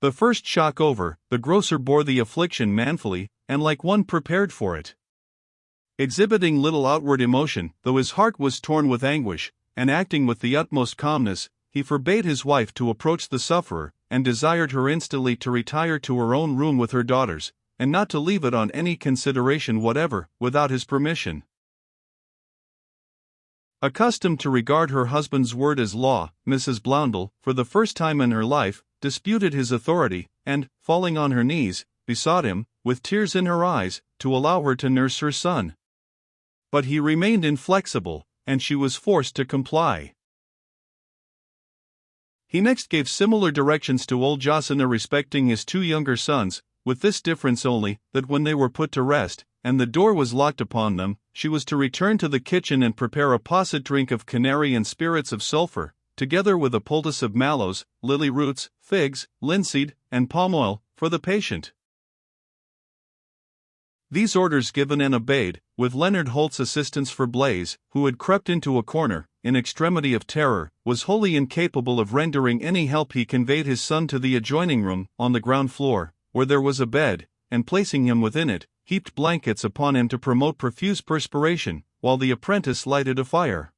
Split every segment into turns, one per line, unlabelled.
The first shock over, the grocer bore the affliction manfully, and like one prepared for it. Exhibiting little outward emotion, though his heart was torn with anguish, and acting with the utmost calmness, he forbade his wife to approach the sufferer, and desired her instantly to retire to her own room with her daughters, and not to leave it on any consideration whatever, without his permission. Accustomed to regard her husband's word as law, Mrs. Blondel, for the first time in her life, disputed his authority, and, falling on her knees, besought him, with tears in her eyes, to allow her to nurse her son. But he remained inflexible, and she was forced to comply. He next gave similar directions to old Josina respecting his 2 younger sons, with this difference only, that when they were put to rest, and the door was locked upon them, she was to return to the kitchen and prepare a posset drink of canary and spirits of sulphur, together with a poultice of mallows, lily roots, figs, linseed, and palm oil, for the patient. These orders given and obeyed, with Leonard Holt's assistance for Blaise, who had crept into a corner, in extremity of terror, was wholly incapable of rendering any help. He conveyed his son to the adjoining room, on the ground floor, where there was a bed, and placing him within it, heaped blankets upon him to promote profuse perspiration, while the apprentice lighted a fire.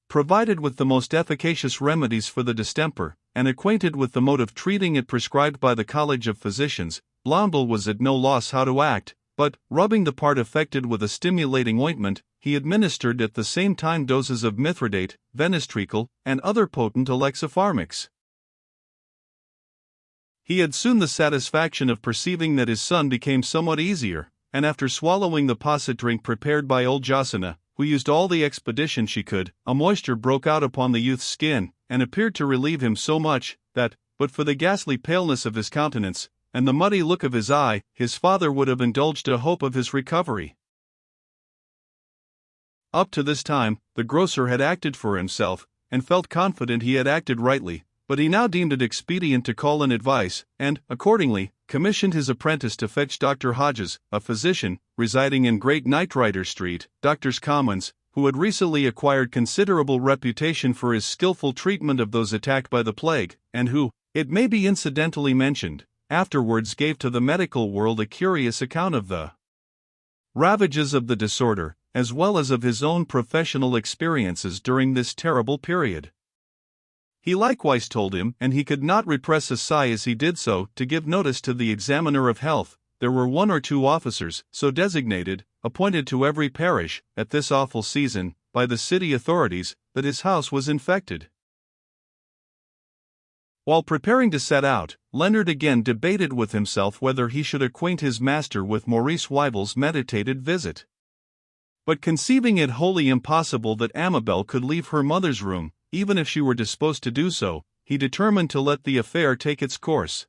Provided with the most efficacious remedies for the distemper, and acquainted with the mode of treating it prescribed by the College of Physicians, Blondel was at no loss how to act, but, rubbing the part affected with a stimulating ointment, he administered at the same time doses of mithridate, venestricle, and other potent alexipharmacs. He had soon the satisfaction of perceiving that his son became somewhat easier, and after swallowing the posset drink prepared by old Josina, who used all the expedition she could, a moisture broke out upon the youth's skin, and appeared to relieve him so much, that, but for the ghastly paleness of his countenance, and the muddy look of his eye, his father would have indulged a hope of his recovery. Up to this time, the grocer had acted for himself, and felt confident he had acted rightly, but he now deemed it expedient to call in advice, and, accordingly, commissioned his apprentice to fetch Dr. Hodges, a physician, residing in Great Knightrider Street, Doctors' Commons, who had recently acquired considerable reputation for his skillful treatment of those attacked by the plague, and who, it may be incidentally mentioned, afterwards gave to the medical world a curious account of the ravages of the disorder, as well as of his own professional experiences during this terrible period. He likewise told him, and he could not repress a sigh as he did so, to give notice to the examiner of health. There were 1 or 2 officers, so designated, appointed to every parish, at this awful season, by the city authorities, that his house was infected. While preparing to set out, Leonard again debated with himself whether he should acquaint his master with Maurice Wyville's meditated visit. But conceiving it wholly impossible that Amabel could leave her mother's room, even if she were disposed to do so, he determined to let the affair take its course.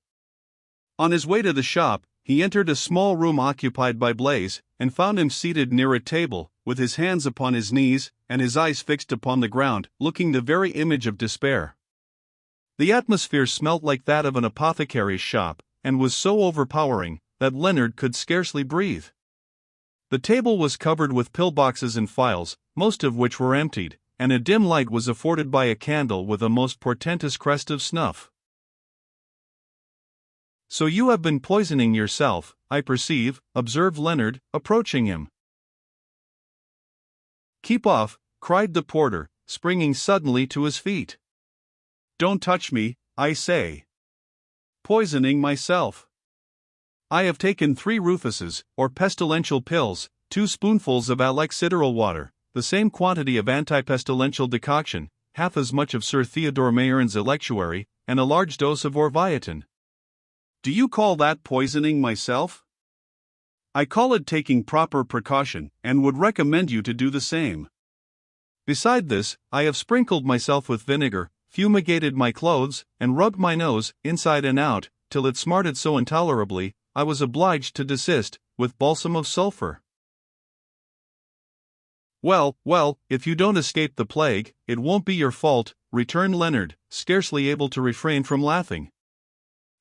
On his way to the shop, he entered a small room occupied by Blaise, and found him seated near a table, with his hands upon his knees, and his eyes fixed upon the ground, looking the very image of despair. The atmosphere smelt like that of an apothecary's shop, and was so overpowering, that Leonard could scarcely breathe. The table was covered with pillboxes and phials, most of which were emptied, and a dim light was afforded by a candle with a most portentous crest of snuff. "So you have been poisoning yourself, I perceive," observed Leonard, approaching him. "Keep off," cried the porter, springing suddenly to his feet. "Don't touch me, I say." "Poisoning myself. I have taken 3 Rufuses, or pestilential pills, 2 spoonfuls of alexitral water, the same quantity of antipestilential decoction, half as much of Sir Theodore Mayern's electuary, and a large dose of orvietan. Do you call that poisoning myself? I call it taking proper precaution, and would recommend you to do the same. Beside this, I have sprinkled myself with vinegar, fumigated my clothes, and rubbed my nose, inside and out, till it smarted so intolerably, I was obliged to desist, with balsam of sulphur." "Well, well, if you don't escape the plague, it won't be your fault," returned Leonard, scarcely able to refrain from laughing.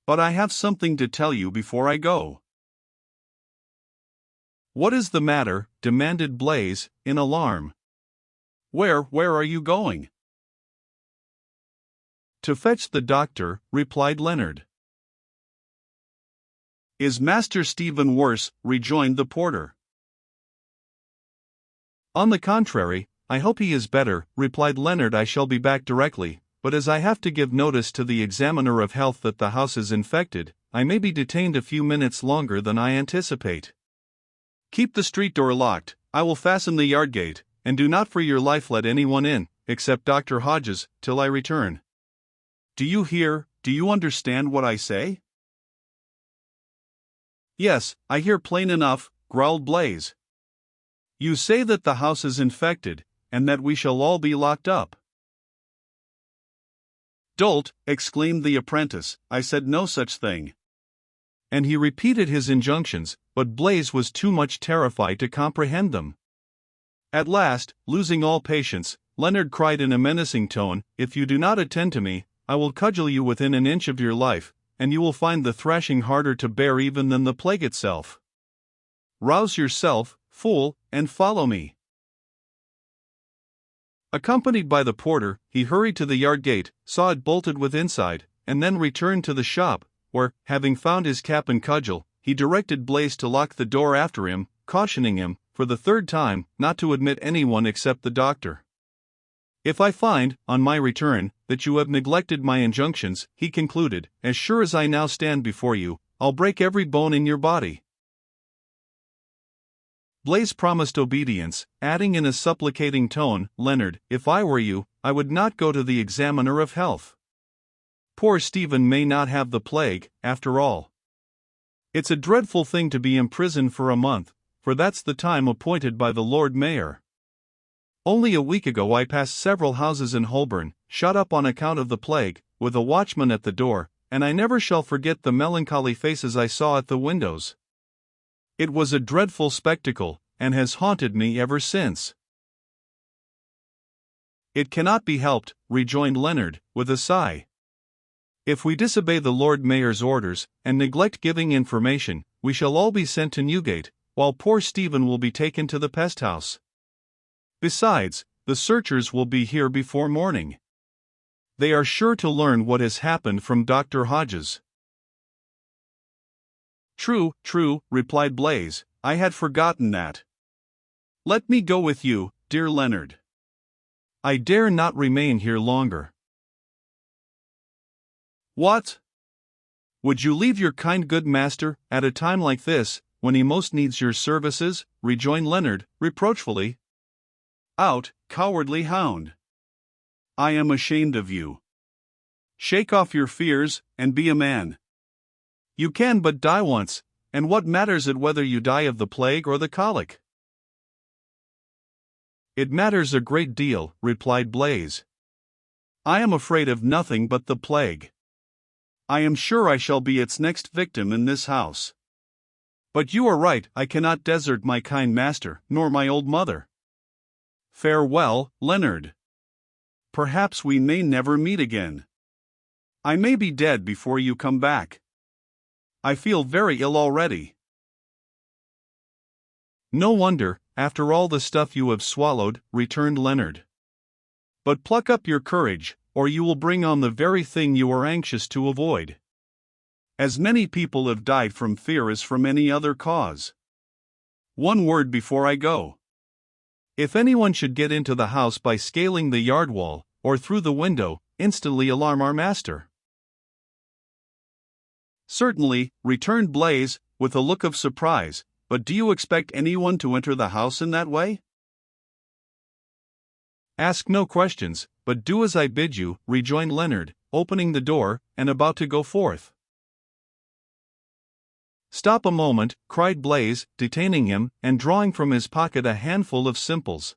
"But I have something to tell you before I go." "What is the matter?" demanded Blaise, in alarm. Where are you going?" "To fetch the doctor," replied Leonard. "Is Master Stephen worse?" rejoined the porter. "On the contrary, I hope he is better," replied Leonard. "I shall be back directly, but as I have to give notice to the examiner of health that the house is infected, I may be detained a few minutes longer than I anticipate. Keep the street door locked, I will fasten the yard gate, and do not for your life let anyone in, except Dr. Hodges, till I return. Do you hear? Do you understand what I say?" "Yes, I hear plain enough," growled Blaze. "You say that the house is infected, and that we shall all be locked up." "Dolt," exclaimed the apprentice, "I said no such thing." And he repeated his injunctions, but Blaze was too much terrified to comprehend them. At last, losing all patience, Leonard cried in a menacing tone, "If you do not attend to me, I will cudgel you within an inch of your life, and you will find the thrashing harder to bear even than the plague itself. Rouse yourself, fool, and follow me." Accompanied by the porter, he hurried to the yard gate, saw it bolted with inside, and then returned to the shop, where, having found his cap and cudgel, he directed Blaze to lock the door after him, cautioning him, for the third time, not to admit anyone except the doctor. "If I find, on my return, that you have neglected my injunctions," he concluded, "as sure as I now stand before you, I'll break every bone in your body." Blaze promised obedience, adding in a supplicating tone, "Leonard, if I were you, I would not go to the examiner of health. Poor Stephen may not have the plague, after all. It's a dreadful thing to be imprisoned for a month, for that's the time appointed by the Lord Mayor. Only a week ago I passed several houses in Holborn, shut up on account of the plague, with a watchman at the door, and I never shall forget the melancholy faces I saw at the windows. It was a dreadful spectacle, and has haunted me ever since." "It cannot be helped," rejoined Leonard, with a sigh. "If we disobey the Lord Mayor's orders, and neglect giving information, we shall all be sent to Newgate, while poor Stephen will be taken to the pest house. Besides, the searchers will be here before morning. They are sure to learn what has happened from Dr. Hodges." "True, true," replied Blaze, "I had forgotten that. Let me go with you, dear Leonard. I dare not remain here longer." "What? Would you leave your kind good master, at a time like this, when he most needs your services?" rejoined Leonard, reproachfully. "Out, cowardly hound! I am ashamed of you. Shake off your fears, and be a man. You can but die once, and what matters it whether you die of the plague or the colic?" "It matters a great deal," replied Blaze. "I am afraid of nothing but the plague. I am sure I shall be its next victim in this house. But you are right, I cannot desert my kind master, nor my old mother. Farewell, Leonard. Perhaps we may never meet again. I may be dead before you come back. I feel very ill already." "No wonder, after all the stuff you have swallowed," returned Leonard. "But pluck up your courage, or you will bring on the very thing you are anxious to avoid. As many people have died from fear as from any other cause. One word before I go. If anyone should get into the house by scaling the yard wall, or through the window, instantly alarm our master." "Certainly," returned Blaze, with a look of surprise, "but do you expect anyone to enter the house in that way?" "Ask no questions, but do as I bid you," rejoined Leonard, opening the door, and about to go forth. "Stop a moment," cried Blaze, detaining him, and drawing from his pocket a handful of simples.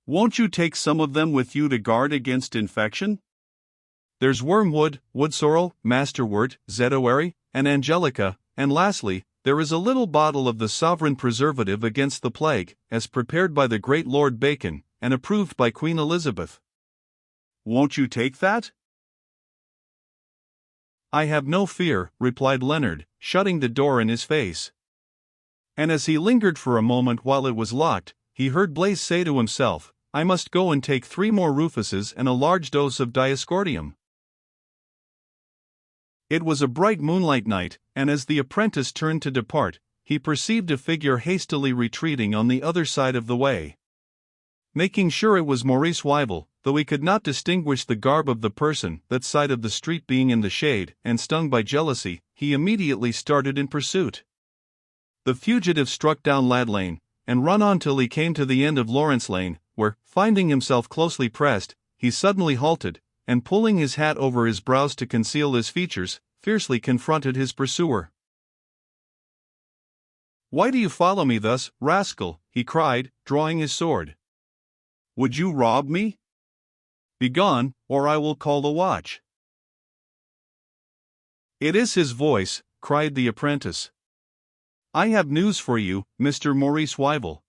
"Won't you take some of them with you to guard against infection? There's wormwood, woodsorrel, masterwort, zedoary, and angelica, and lastly, there is a little bottle of the sovereign preservative against the plague, as prepared by the great Lord Bacon, and approved by Queen Elizabeth. Won't you take that?" "I have no fear," replied Leonard, shutting the door in his face. And as he lingered for a moment while it was locked, he heard Blaze say to himself, "I must go and take 3 more Rufuses and a large dose of Diascordium. It was a bright moonlight night, and as the apprentice turned to depart, he perceived a figure hastily retreating on the other side of the way. Making sure it was Maurice Wyville, though he could not distinguish the garb of the person, that side of the street being in the shade, and stung by jealousy, he immediately started in pursuit. The fugitive struck down Lad Lane, and run on till he came to the end of Lawrence Lane, where, finding himself closely pressed, he suddenly halted, and pulling his hat over his brows to conceal his features, fiercely confronted his pursuer. "Why do you follow me thus, rascal?" he cried, drawing his sword. "Would you rob me? Begone, or I will call the watch." "It is his voice," cried the apprentice. "I have news for you, Mr. Maurice Wyville.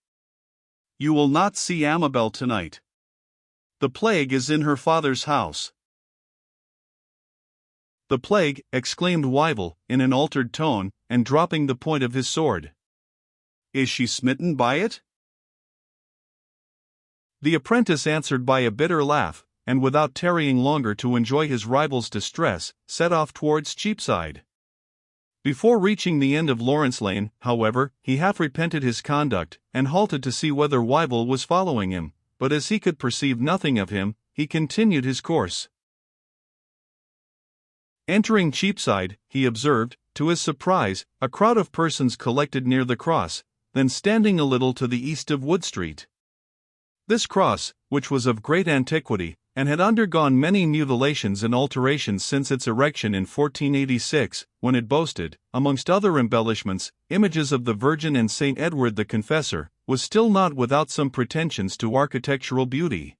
You will not see Amabel tonight. The plague is in her father's house." "The plague!" exclaimed Wyville, in an altered tone, and dropping the point of his sword. "Is she smitten by it?" The apprentice answered by a bitter laugh, and without tarrying longer to enjoy his rival's distress, set off towards Cheapside. Before reaching the end of Lawrence Lane, however, he half repented his conduct, and halted to see whether Wyville was following him, but as he could perceive nothing of him, he continued his course. Entering Cheapside, he observed, to his surprise, a crowd of persons collected near the cross, then standing a little to the east of Wood Street. This cross, which was of great antiquity, and had undergone many mutilations and alterations since its erection in 1486, when it boasted, amongst other embellishments, images of the Virgin and Saint Edward the Confessor, was still not without some pretensions to architectural beauty.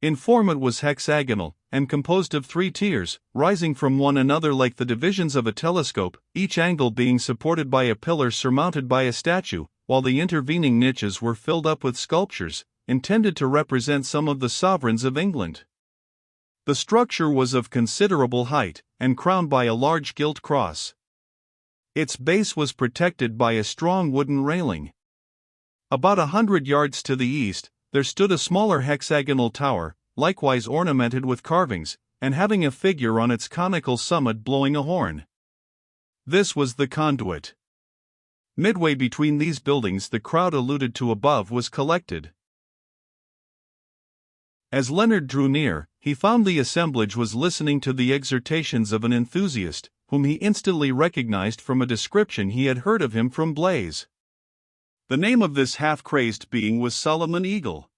In form it was hexagonal, and composed of 3 tiers, rising from one another like the divisions of a telescope, each angle being supported by a pillar surmounted by a statue, while the intervening niches were filled up with sculptures, intended to represent some of the sovereigns of England. The structure was of considerable height, and crowned by a large gilt cross. Its base was protected by a strong wooden railing. About 100 yards to the east, there stood a smaller hexagonal tower, likewise ornamented with carvings, and having a figure on its conical summit blowing a horn. This was the conduit. Midway between these buildings the crowd alluded to above was collected. As Leonard drew near, he found the assemblage was listening to the exhortations of an enthusiast, whom he instantly recognized from a description he had heard of him from Blaise. The name of this half-crazed being was Solomon Eagle.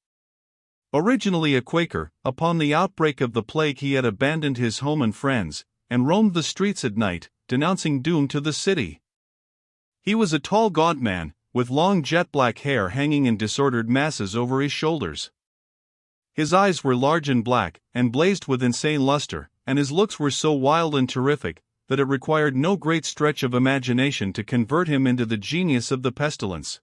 Originally a Quaker, upon the outbreak of the plague he had abandoned his home and friends, and roamed the streets at night, denouncing doom to the city. He was a tall gaunt man, with long jet-black hair hanging in disordered masses over his shoulders. His eyes were large and black, and blazed with insane luster, and his looks were so wild and terrific, that it required no great stretch of imagination to convert him into the genius of the pestilence.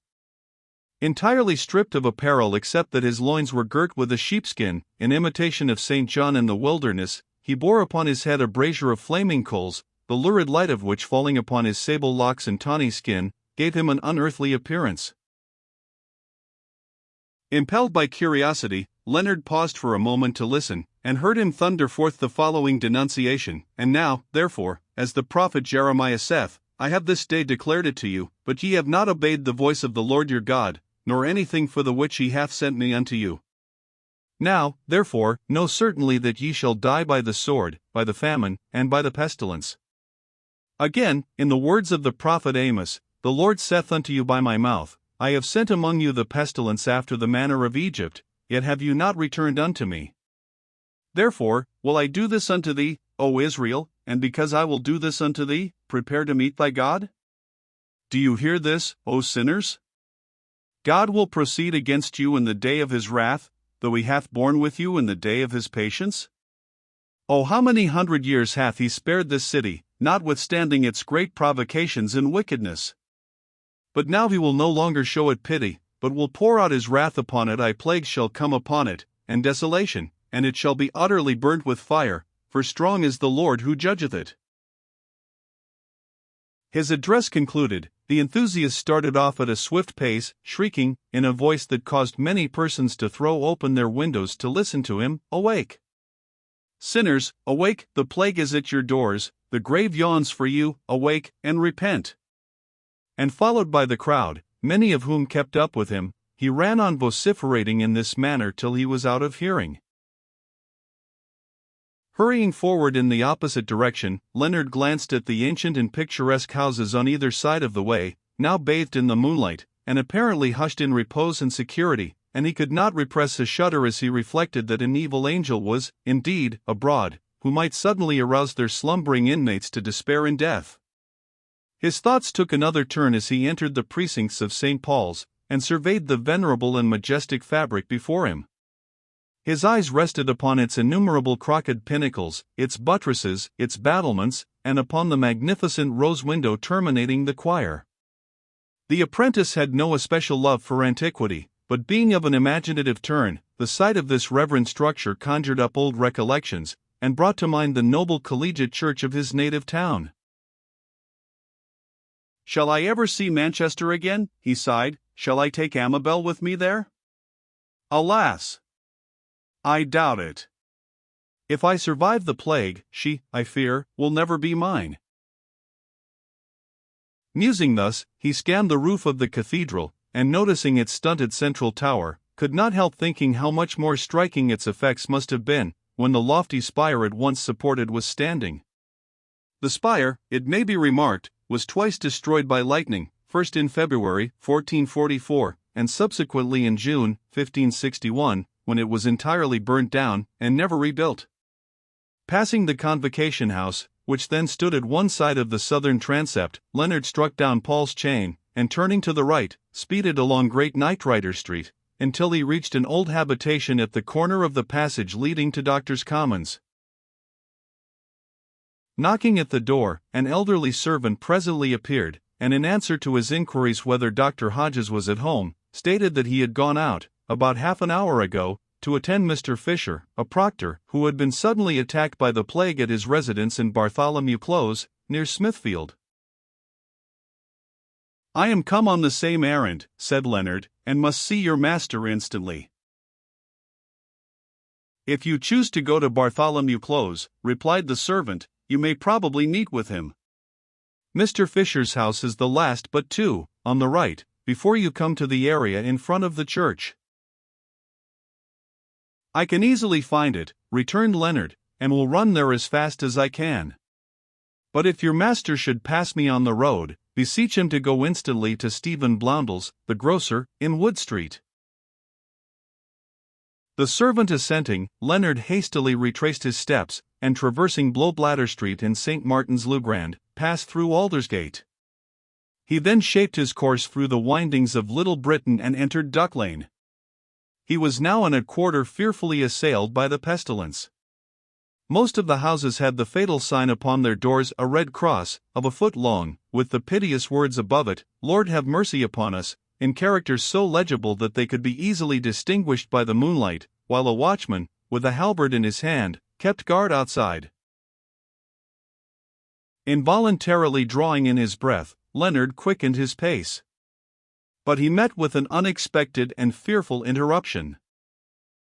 Entirely stripped of apparel except that his loins were girt with a sheepskin, in imitation of St. John in the wilderness, he bore upon his head a brazier of flaming coals, the lurid light of which falling upon his sable locks and tawny skin, gave him an unearthly appearance. Impelled by curiosity, Leonard paused for a moment to listen, and heard him thunder forth the following denunciation: "And now, therefore, as the prophet Jeremiah saith, I have this day declared it to you, but ye have not obeyed the voice of the Lord your God, nor anything for the which he hath sent me unto you. Now, therefore, know certainly that ye shall die by the sword, by the famine, and by the pestilence." Again, in the words of the prophet Amos, "The Lord saith unto you by my mouth, I have sent among you the pestilence after the manner of Egypt, yet have you not returned unto me. Therefore, will I do this unto thee, O Israel, and because I will do this unto thee, prepare to meet thy God? Do you hear this, O sinners? God will proceed against you in the day of his wrath, though he hath borne with you in the day of his patience. Oh, how many 100 years hath he spared this city, notwithstanding its great provocations and wickedness? But now he will no longer show it pity, but will pour out his wrath upon it. Plagues shall come upon it, and desolation, and it shall be utterly burnt with fire, for strong is the Lord who judgeth it." His address concluded, the enthusiast started off at a swift pace, shrieking, in a voice that caused many persons to throw open their windows to listen to him, "Awake! Sinners, awake, the plague is at your doors, the grave yawns for you, awake, and repent. And followed by the crowd, many of whom kept up with him, he ran on vociferating in this manner till he was out of hearing. Hurrying forward in the opposite direction, Leonard glanced at the ancient and picturesque houses on either side of the way, now bathed in the moonlight, and apparently hushed in repose and security, and he could not repress a shudder as he reflected that an evil angel was, indeed, abroad, who might suddenly arouse their slumbering inmates to despair and death. His thoughts took another turn as he entered the precincts of St. Paul's, and surveyed the venerable and majestic fabric before him. His eyes rested upon its innumerable crooked pinnacles, its buttresses, its battlements, and upon the magnificent rose window terminating the choir. The apprentice had no especial love for antiquity, but being of an imaginative turn, the sight of this reverend structure conjured up old recollections, and brought to mind the noble collegiate church of his native town. "Shall I ever see Manchester again?" he sighed. "Shall I take Amabel with me there? Alas! I doubt it. If I survive the plague, she, I fear, will never be mine." Musing thus, he scanned the roof of the cathedral, and noticing its stunted central tower, could not help thinking how much more striking its effects must have been, when the lofty spire it once supported was standing. The spire, it may be remarked, was twice destroyed by lightning, first in February, 1444, and subsequently in June, 1561, when it was entirely burnt down, and never rebuilt. Passing the Convocation House, which then stood at one side of the southern transept, Leonard struck down Paul's Chain, and turning to the right, speeded along Great Knightrider Street, until he reached an old habitation at the corner of the passage leading to Doctors' Commons. Knocking at the door, an elderly servant presently appeared, and in answer to his inquiries whether Dr. Hodges was at home, stated that he had gone out, about half an hour ago, to attend Mr. Fisher, a proctor, who had been suddenly attacked by the plague at his residence in Bartholomew Close, near Smithfield. "I am come on the same errand," said Leonard, "and must see your master instantly." "If you choose to go to Bartholomew Close," replied the servant, "you may probably meet with him. Mr. Fisher's house is the last but two, on the right, before you come to the area in front of the church." "I can easily find it," returned Leonard, "and will run there as fast as I can. But if your master should pass me on the road, beseech him to go instantly to Stephen Blondell's, the grocer, in Wood Street." The servant assenting, Leonard hastily retraced his steps, and traversing Blowbladder Street and St. Martin's le Grand, passed through Aldersgate. He then shaped his course through the windings of Little Britain and entered Duck Lane. He was now in a quarter fearfully assailed by the pestilence. Most of the houses had the fatal sign upon their doors, a red cross, of a foot long, with the piteous words above it, "Lord have mercy upon us," in characters so legible that they could be easily distinguished by the moonlight, while a watchman, with a halberd in his hand, kept guard outside. Involuntarily drawing in his breath, Leonard quickened his pace. But he met with an unexpected and fearful interruption.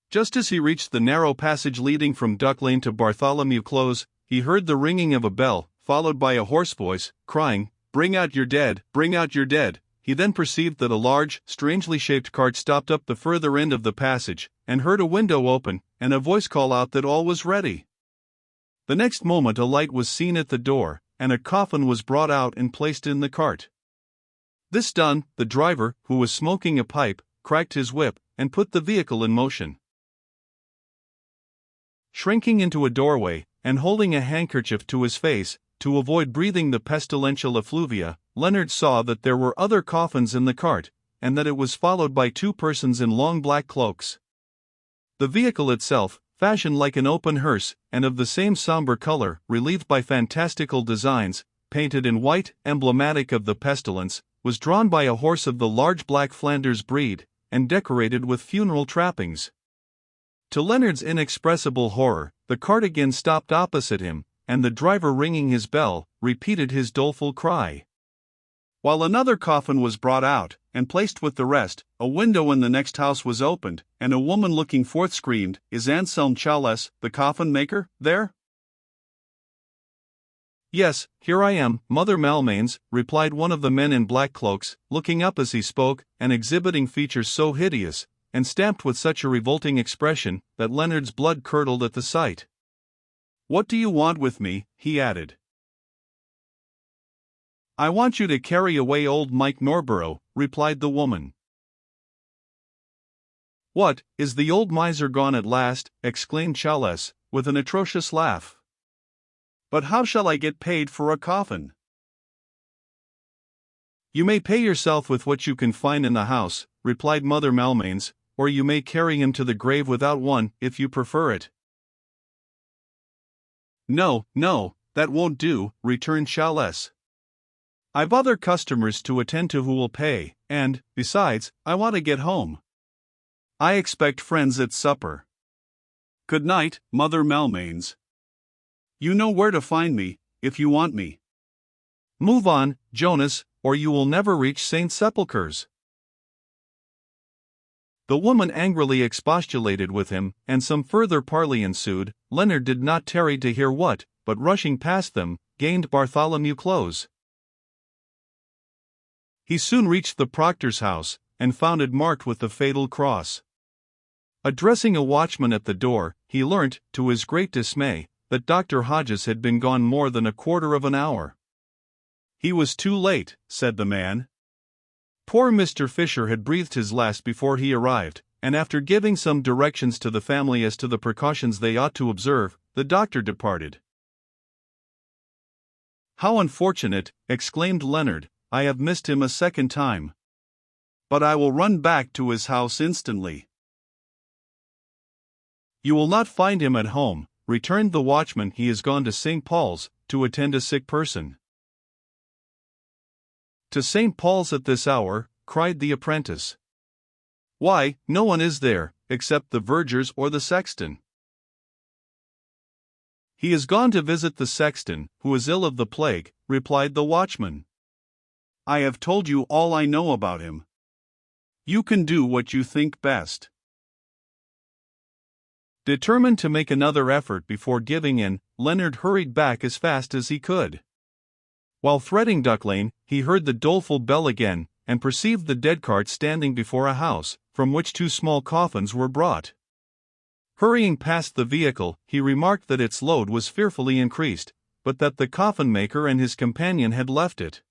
Just as he reached the narrow passage leading from Duck Lane to Bartholomew Close, he heard the ringing of a bell, followed by a hoarse voice, crying, "Bring out your dead, bring out your dead." He then perceived that a large, strangely shaped cart stopped up the further end of the passage, and heard a window open, and a voice call out that all was ready. The next moment a light was seen at the door, and a coffin was brought out and placed in the cart. This done, the driver, who was smoking a pipe, cracked his whip, and put the vehicle in motion. Shrinking into a doorway, and holding a handkerchief to his face, to avoid breathing the pestilential effluvia, Leonard saw that there were other coffins in the cart, and that it was followed by two persons in long black cloaks. The vehicle itself, fashioned like an open hearse, and of the same somber color, relieved by fantastical designs, painted in white, emblematic of the pestilence, was drawn by a horse of the large black Flanders breed, and decorated with funeral trappings. To Leonard's inexpressible horror, the cart again stopped opposite him, and the driver, ringing his bell, repeated his doleful cry. While another coffin was brought out, and placed with the rest, a window in the next house was opened, and a woman looking forth screamed, "Is Anselm Challis, the coffin maker, there?" "Yes, here I am, Mother Malmains," replied one of the men in black cloaks, looking up as he spoke, and exhibiting features so hideous, and stamped with such a revolting expression, that Leonard's blood curdled at the sight. "What do you want with me?" he added. "I want you to carry away old Mike Norborough," replied the woman. "What, is the old miser gone at last?" exclaimed Challis, with an atrocious laugh. "But how shall I get paid for a coffin?" "You may pay yourself with what you can find in the house," replied Mother Malmains, "or you may carry him to the grave without one, if you prefer it." "No, that won't do," returned Challis. "I've other customers to attend to who will pay, and, besides, I want to get home. I expect friends at supper. Good night, Mother Malmains. You know where to find me, if you want me. Move on, Jonas, or you will never reach St. Sepulchre's." The woman angrily expostulated with him, and some further parley ensued. Leonard did not tarry to hear what, but rushing past them, gained Bartholomew Close. He soon reached the proctor's house, and found it marked with the fatal cross. Addressing a watchman at the door, he learnt, to his great dismay, that Dr. Hodges had been gone more than a quarter of an hour. "He was too late," said the man. Poor Mr. Fisher had breathed his last before he arrived, and after giving some directions to the family as to the precautions they ought to observe, the doctor departed. "How unfortunate," exclaimed Leonard, "I have missed him a second time. But I will run back to his house instantly." "You will not find him at home," returned the watchman. "He is gone to St. Paul's, to attend a sick person." "To St. Paul's at this hour?" cried the apprentice. "Why, no one is there, except the vergers or the sexton." "He is gone to visit the sexton, who is ill of the plague," replied the watchman. "I have told you all I know about him. You can do what you think best." Determined to make another effort before giving in, Leonard hurried back as fast as he could. While threading Duck Lane, he heard the doleful bell again, and perceived the dead cart standing before a house, from which two small coffins were brought. Hurrying past the vehicle, he remarked that its load was fearfully increased, but that the coffin maker and his companion had left it.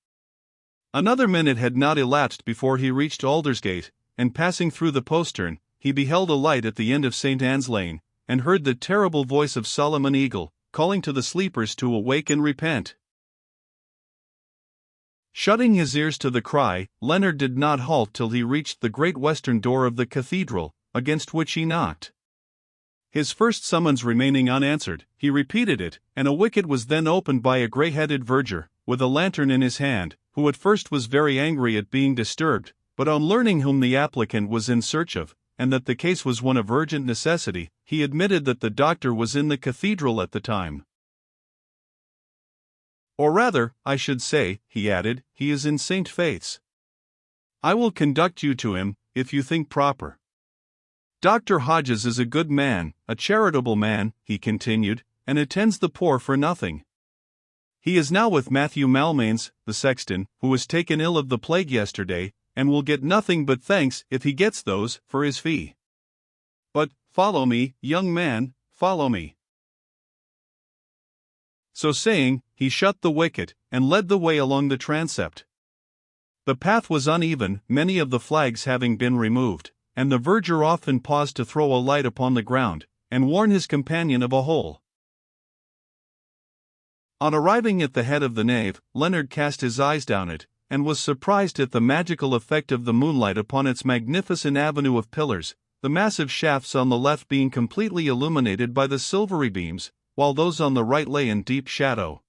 Another minute had not elapsed before he reached Aldersgate, and passing through the postern, he beheld a light at the end of St. Anne's Lane, and heard the terrible voice of Solomon Eagle, calling to the sleepers to awake and repent. Shutting his ears to the cry, Leonard did not halt till he reached the great western door of the cathedral, against which he knocked. His first summons remaining unanswered, he repeated it, and a wicket was then opened by a grey-headed verger, with a lantern in his hand, who at first was very angry at being disturbed, but on learning whom the applicant was in search of, and that the case was one of urgent necessity, he admitted that the doctor was in the cathedral at the time. "Or rather, I should say," he added, "he is in St. Faith's. I will conduct you to him, if you think proper. Dr. Hodges is a good man, a charitable man," he continued, "and attends the poor for nothing. He is now with Matthew Malmains, the sexton, who was taken ill of the plague yesterday, and will get nothing but thanks, if he gets those, for his fee. But, follow me, young man, follow me." So saying, he shut the wicket, and led the way along the transept. The path was uneven, many of the flags having been removed, and the verger often paused to throw a light upon the ground, and warn his companion of a hole. On arriving at the head of the nave, Leonard cast his eyes down it, and was surprised at the magical effect of the moonlight upon its magnificent avenue of pillars, the massive shafts on the left being completely illuminated by the silvery beams, while those on the right lay in deep shadow.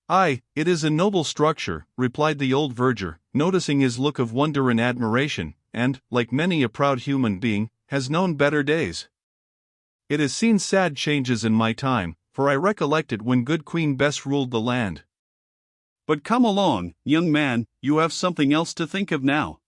"Aye, it is a noble structure," replied the old verger, noticing his look of wonder and admiration, "and, like many a proud human being, has known better days. It has seen sad changes in my time, for I recollect it when good Queen Bess ruled the land. But come along, young man, you have something else to think of now.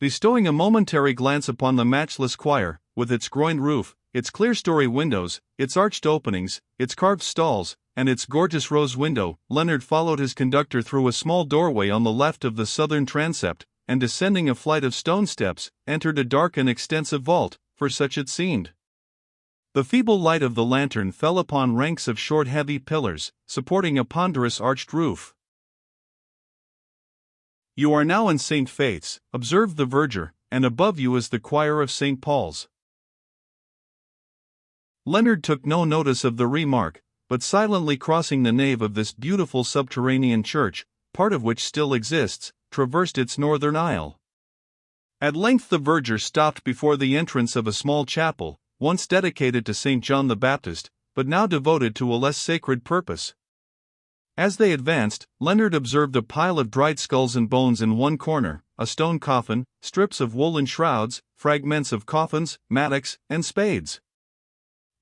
Bestowing a momentary glance upon the matchless choir, with its groined roof, its clerestory windows, its arched openings, its carved stalls, and its gorgeous rose window, Leonard followed his conductor through a small doorway on the left of the southern transept, and descending a flight of stone steps, entered a dark and extensive vault, for such it seemed. The feeble light of the lantern fell upon ranks of short heavy pillars, supporting a ponderous arched roof. "You are now in St. Faith's," observed the verger, "and above you is the choir of St. Paul's." Leonard took no notice of the remark, but silently crossing the nave of this beautiful subterranean church, part of which still exists, traversed its northern aisle. At length the verger stopped before the entrance of a small chapel, once dedicated to St. John the Baptist, but now devoted to a less sacred purpose. As they advanced, Leonard observed a pile of dried skulls and bones in one corner, a stone coffin, strips of woolen shrouds, fragments of coffins, mattocks, and spades.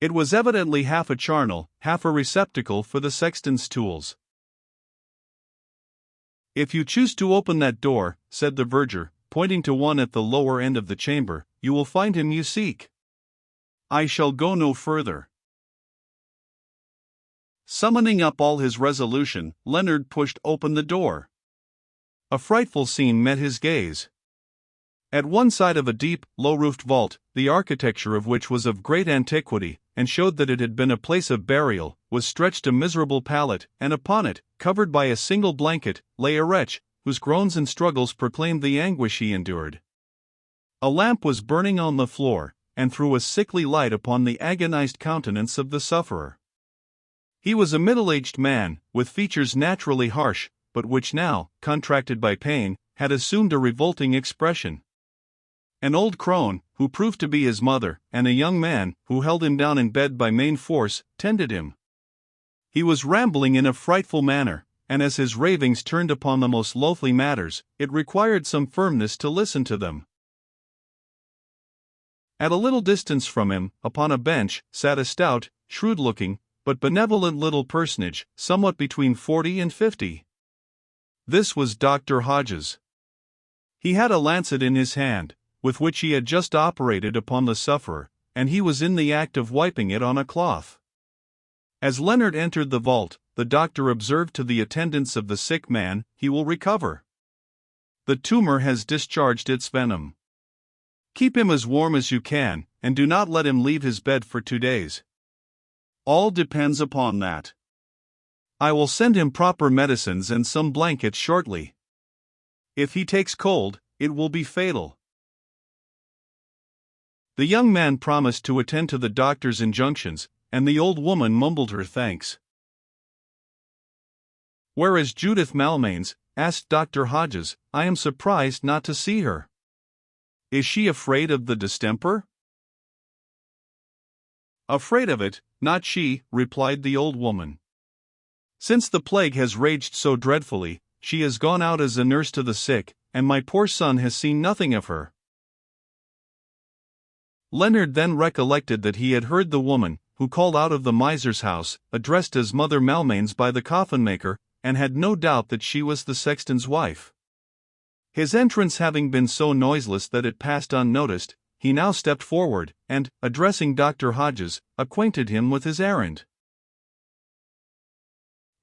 It was evidently half a charnel, half a receptacle for the sexton's tools. "If you choose to open that door," said the verger, pointing to one at the lower end of the chamber, "you will find him you seek. I shall go no further." Summoning up all his resolution, Leonard pushed open the door. A frightful scene met his gaze. At one side of a deep, low-roofed vault, the architecture of which was of great antiquity, and showed that it had been a place of burial, was stretched a miserable pallet, and upon it, covered by a single blanket, lay a wretch, whose groans and struggles proclaimed the anguish he endured. A lamp was burning on the floor, and threw a sickly light upon the agonized countenance of the sufferer. He was a middle-aged man, with features naturally harsh, but which now, contracted by pain, had assumed a revolting expression. An old crone, who proved to be his mother, and a young man, who held him down in bed by main force, tended him. He was rambling in a frightful manner, and as his ravings turned upon the most loathly matters, it required some firmness to listen to them. At a little distance from him, upon a bench, sat a stout, shrewd-looking, but benevolent little personage, somewhat between 40 and 50. This was Dr. Hodges. He had a lancet in his hand, with which he had just operated upon the sufferer, and he was in the act of wiping it on a cloth. As Leonard entered the vault, the doctor observed to the attendants of the sick man, "He will recover. The tumor has discharged its venom. Keep him as warm as you can, and do not let him leave his bed for 2 days. All depends upon that. I will send him proper medicines and some blankets shortly. If he takes cold, it will be fatal." The young man promised to attend to the doctor's injunctions, and the old woman mumbled her thanks. "Where is Judith Malmains?" asked Dr. Hodges. "I am surprised not to see her. Is she afraid of the distemper?" "Afraid of it? Not she," replied the old woman. "Since the plague has raged so dreadfully, she has gone out as a nurse to the sick, and my poor son has seen nothing of her." Leonard then recollected that he had heard the woman, who called out of the miser's house, addressed as Mother Malmains by the coffin-maker, and had no doubt that she was the sexton's wife. His entrance having been so noiseless that it passed unnoticed, he now stepped forward, and, addressing Dr. Hodges, acquainted him with his errand.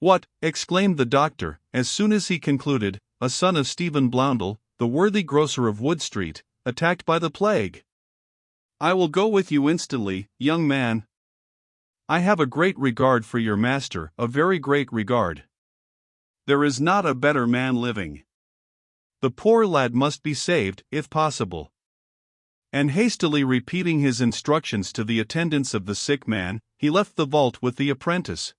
"What," exclaimed the doctor, as soon as he concluded, "a son of Stephen Blondel, the worthy grocer of Wood Street, attacked by the plague? I will go with you instantly, young man. I have a great regard for your master, a very great regard. There is not a better man living. The poor lad must be saved, if possible." And hastily repeating his instructions to the attendants of the sick man, he left the vault with the apprentice.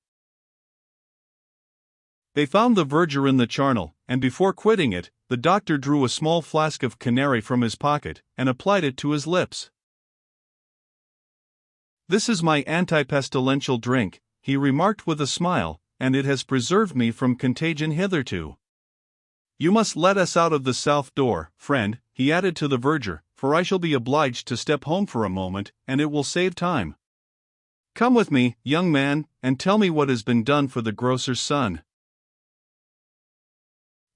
They found the verger in the charnel, and before quitting it, the doctor drew a small flask of canary from his pocket, and applied it to his lips. "This is my anti-pestilential drink," he remarked with a smile, "and it has preserved me from contagion hitherto. You must let us out of the south door, friend," he added to the verger, "for I shall be obliged to step home for a moment, and it will save time. Come with me, young man, and tell me what has been done for the grocer's son."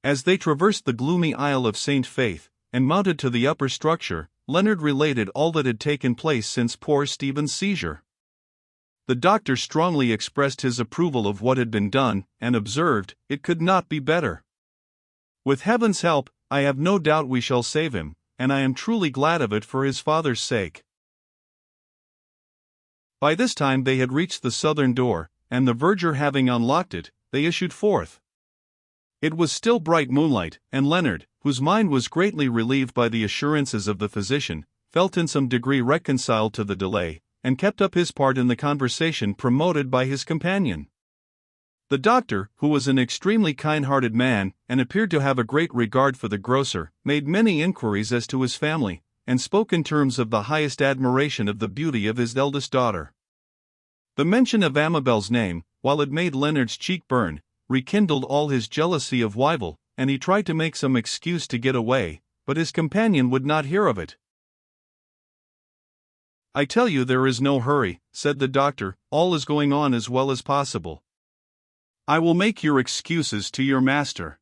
As they traversed the gloomy aisle of St. Faith, and mounted to the upper structure, Leonard related all that had taken place since poor Stephen's seizure. The doctor strongly expressed his approval of what had been done, and observed, "It could not be better. With heaven's help, I have no doubt we shall save him, and I am truly glad of it for his father's sake." By this time they had reached the southern door, and the verger having unlocked it, they issued forth. It was still bright moonlight, and Leonard, whose mind was greatly relieved by the assurances of the physician, felt in some degree reconciled to the delay, and kept up his part in the conversation promoted by his companion. The doctor, who was an extremely kind-hearted man, and appeared to have a great regard for the grocer, made many inquiries as to his family, and spoke in terms of the highest admiration of the beauty of his eldest daughter. The mention of Amabel's name, while it made Leonard's cheek burn, rekindled all his jealousy of Wyville, and he tried to make some excuse to get away, but his companion would not hear of it. "I tell you there is no hurry," said the doctor, "all is going on as well as possible. I will make your excuses to your master."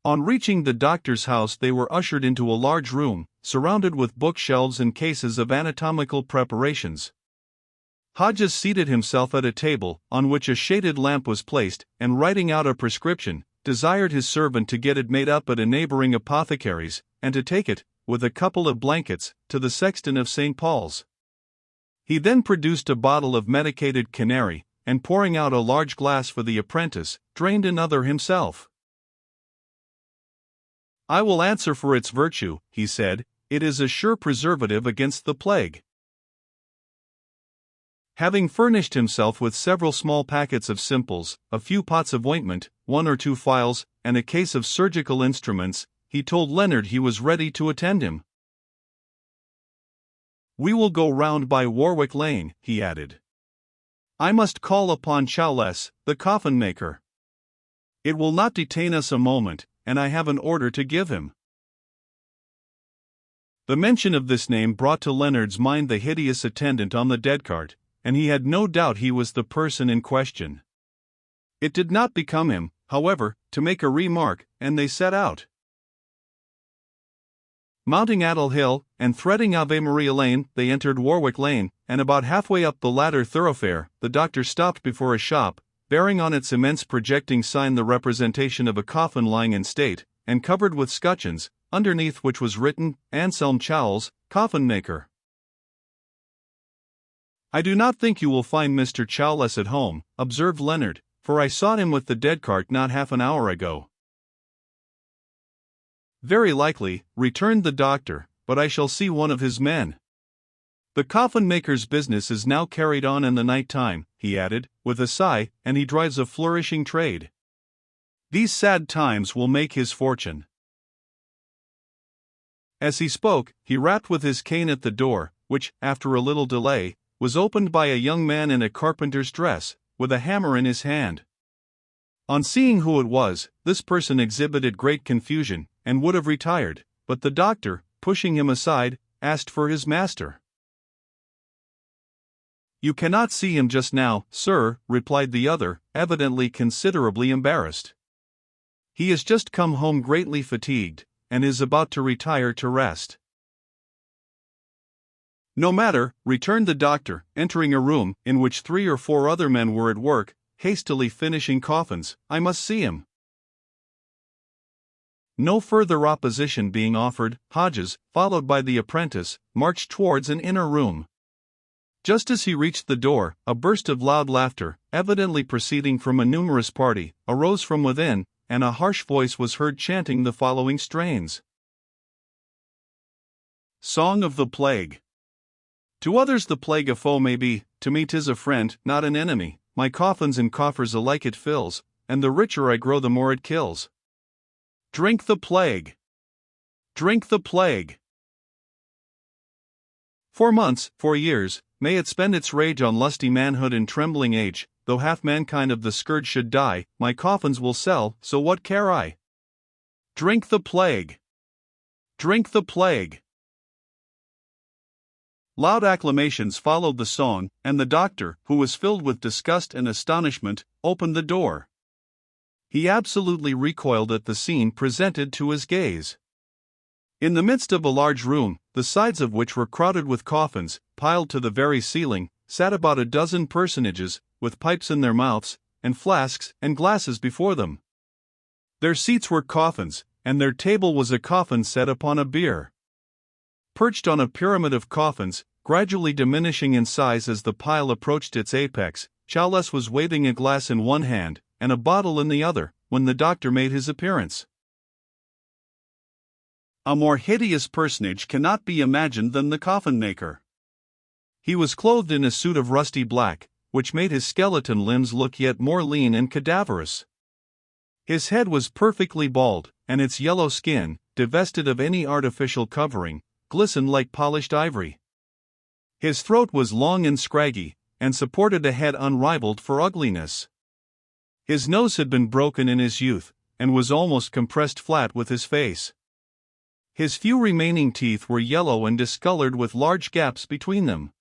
On reaching the doctor's house they were ushered into a large room, surrounded with bookshelves and cases of anatomical preparations. Hodges seated himself at a table, on which a shaded lamp was placed, and writing out a prescription, desired his servant to get it made up at a neighboring apothecary's, and to take it, with a couple of blankets, to the sexton of St. Paul's. He then produced a bottle of medicated canary, and pouring out a large glass for the apprentice, drained another himself. "I will answer for its virtue," he said, "it is a sure preservative against the plague." Having furnished himself with several small packets of simples, a few pots of ointment, 1 or 2 phials, and a case of surgical instruments, he told Leonard he was ready to attend him. "We will go round by Warwick Lane," he added. "I must call upon Chowless, the coffin-maker. It will not detain us a moment, and I have an order to give him." The mention of this name brought to Leonard's mind the hideous attendant on the dead cart, and he had no doubt he was the person in question. It did not become him, however, to make a remark, and they set out. Mounting Addle Hill, and threading Ave Maria Lane, they entered Warwick Lane, and about halfway up the latter thoroughfare, the doctor stopped before a shop, bearing on its immense projecting sign the representation of a coffin lying in state, and covered with scutcheons, underneath which was written, "Anselm Chowles, coffin-maker." "I do not think you will find Mr. Chowless at home," observed Leonard, "for I saw him with the dead cart not half an hour ago." "Very likely," returned the doctor, "but I shall see one of his men. The coffin-maker's business is now carried on in the night time," he added, with a sigh, "and he drives a flourishing trade. These sad times will make his fortune." As he spoke, he rapped with his cane at the door, which, after a little delay, was opened by a young man in a carpenter's dress, with a hammer in his hand. On seeing who it was, this person exhibited great confusion, and would have retired, but the doctor, pushing him aside, asked for his master. "You cannot see him just now, sir," replied the other, evidently considerably embarrassed. "He has just come home greatly fatigued, and is about to retire to rest." "No matter," returned the doctor, entering a room, in which 3 or 4 other men were at work, hastily finishing coffins, "I must see him." No further opposition being offered, Hodges, followed by the apprentice, marched towards an inner room. Just as he reached the door, a burst of loud laughter, evidently proceeding from a numerous party, arose from within, and a harsh voice was heard chanting the following strains. Song of the Plague. To others the plague a foe may be, to me 'tis a friend, not an enemy. My coffins and coffers alike it fills, and the richer I grow the more it kills. Drink the plague! Drink the plague! 4 months, 4 years, may it spend its rage on lusty manhood and trembling age, though half mankind of the scourge should die, my coffins will sell, so what care I? Drink the plague! Drink the plague! Loud acclamations followed the song, and the doctor, who was filled with disgust and astonishment, opened the door. He absolutely recoiled at the scene presented to his gaze. In the midst of a large room, the sides of which were crowded with coffins, piled to the very ceiling, sat about a dozen personages, with pipes in their mouths, and flasks and glasses before them. Their seats were coffins, and their table was a coffin set upon a bier. Perched on a pyramid of coffins, gradually diminishing in size as the pile approached its apex, Chowles was waving a glass in one hand, and a bottle in the other, when the doctor made his appearance. A more hideous personage cannot be imagined than the coffin-maker. He was clothed in a suit of rusty black, which made his skeleton limbs look yet more lean and cadaverous. His head was perfectly bald, and its yellow skin, divested of any artificial covering, glistened like polished ivory. His throat was long and scraggy, and supported a head unrivaled for ugliness. His nose had been broken in his youth, and was almost compressed flat with his face. His few remaining teeth were yellow and discolored with large gaps between them.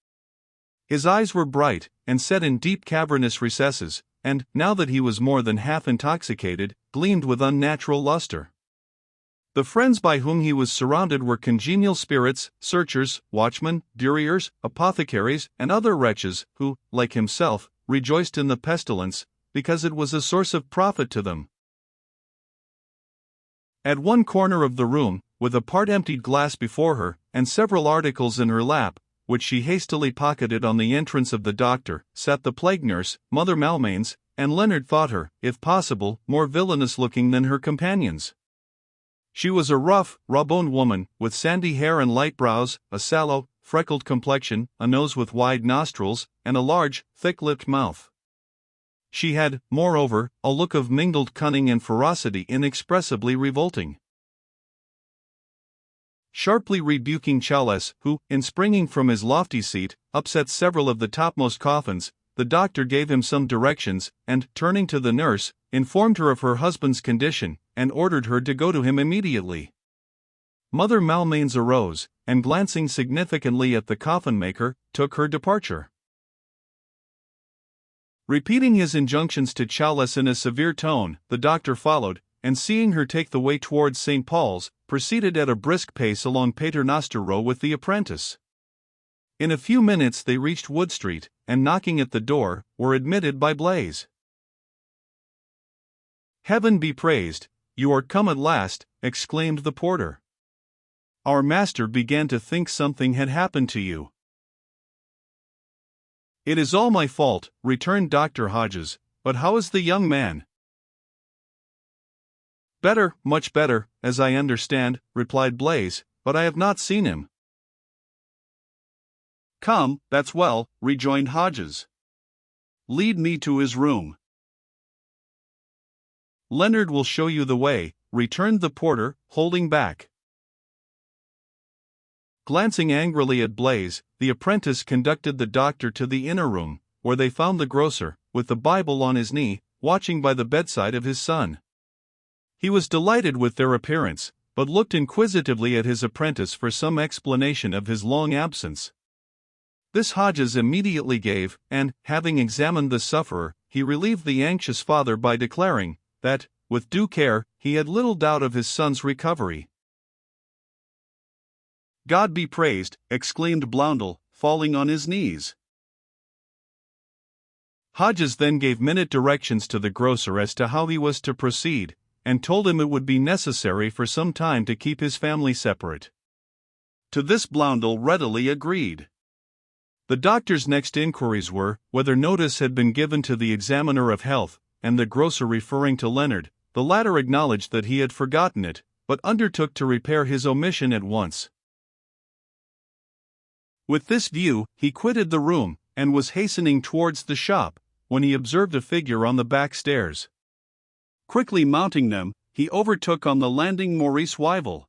His eyes were bright, and set in deep cavernous recesses, and, now that he was more than half intoxicated, gleamed with unnatural luster. The friends by whom he was surrounded were congenial spirits, searchers, watchmen, duriers, apothecaries, and other wretches, who, like himself, rejoiced in the pestilence, because it was a source of profit to them. At one corner of the room, with a part-emptied glass before her, and several articles in her lap, which she hastily pocketed on the entrance of the doctor, sat the plague-nurse, Mother Malmains, and Leonard thought her, if possible, more villainous-looking than her companions. She was a rough, raw-boned woman, with sandy hair and light brows, a sallow, freckled complexion, a nose with wide nostrils, and a large, thick-lipped mouth. She had, moreover, a look of mingled cunning and ferocity inexpressibly revolting. Sharply rebuking Chowles, who, in springing from his lofty seat, upset several of the topmost coffins, the doctor gave him some directions, and, turning to the nurse, informed her of her husband's condition, and ordered her to go to him immediately. Mother Malmains arose, and glancing significantly at the coffin-maker, took her departure. Repeating his injunctions to Chowles in a severe tone, the doctor followed, and seeing her take the way towards St. Paul's, proceeded at a brisk pace along Paternoster Row with the apprentice. In a few minutes they reached Wood Street, and knocking at the door, were admitted by Blaise. "Heaven be praised, you are come at last," exclaimed the porter. "Our master began to think something had happened to you." "It is all my fault," returned Dr. Hodges, "but how is the young man?" "Better, much better, as I understand," replied Blaise, "but I have not seen him." "Come, that's well," rejoined Hodges. "Lead me to his room." "Leonard will show you the way," returned the porter, holding back. Glancing angrily at Blaise, the apprentice conducted the doctor to the inner room, where they found the grocer, with the Bible on his knee, watching by the bedside of his son. He was delighted with their appearance, but looked inquisitively at his apprentice for some explanation of his long absence. This Hodges immediately gave, and, having examined the sufferer, he relieved the anxious father by declaring that, with due care, he had little doubt of his son's recovery. "God be praised," exclaimed Blondel, falling on his knees. Hodges then gave minute directions to the grocer as to how he was to proceed, and told him it would be necessary for some time to keep his family separate. To this Blondel readily agreed. The doctor's next inquiries were, whether notice had been given to the examiner of health, and the grocer referring to Leonard, the latter acknowledged that he had forgotten it, but undertook to repair his omission at once. With this view, he quitted the room, and was hastening towards the shop, when he observed a figure on the back stairs. Quickly mounting them, he overtook on the landing Maurice Wyville.